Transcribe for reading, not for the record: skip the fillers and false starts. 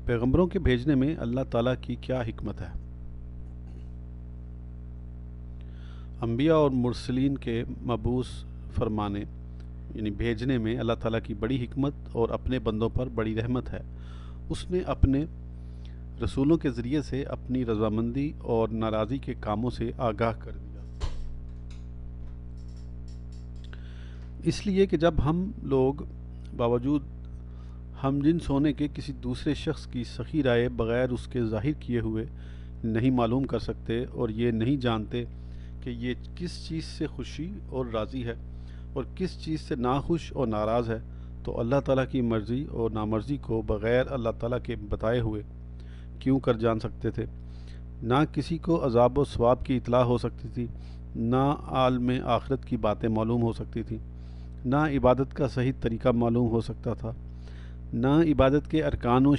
پیغمبروں کے بھیجنے میں اللہ تعالیٰ کی کیا حکمت ہے؟ انبیاء اور مرسلین کے مبعوث فرمانے یعنی بھیجنے میں اللہ تعالیٰ کی بڑی حکمت اور اپنے بندوں پر بڑی رحمت ہے۔ اس نے اپنے رسولوں کے ذریعے سے اپنی رضامندی اور ناراضی کے کاموں سے آگاہ کر دیا، اس لیے کہ جب ہم لوگ باوجود ہم جنس ہونے کے کسی دوسرے شخص کی صحیح رائے بغیر اس کے ظاہر کیے ہوئے نہیں معلوم کر سکتے اور یہ نہیں جانتے کہ یہ کس چیز سے خوشی اور راضی ہے اور کس چیز سے ناخوش اور ناراض ہے، تو اللہ تعالیٰ کی مرضی اور نامرضی کو بغیر اللہ تعالیٰ کے بتائے ہوئے کیوں کر جان سکتے تھے؟ نہ کسی کو عذاب و ثواب کی اطلاع ہو سکتی تھی، نہ عالم آخرت کی باتیں معلوم ہو سکتی تھیں، نہ عبادت کا صحیح طریقہ معلوم ہو سکتا تھا، نہ عبادت کے ارکان و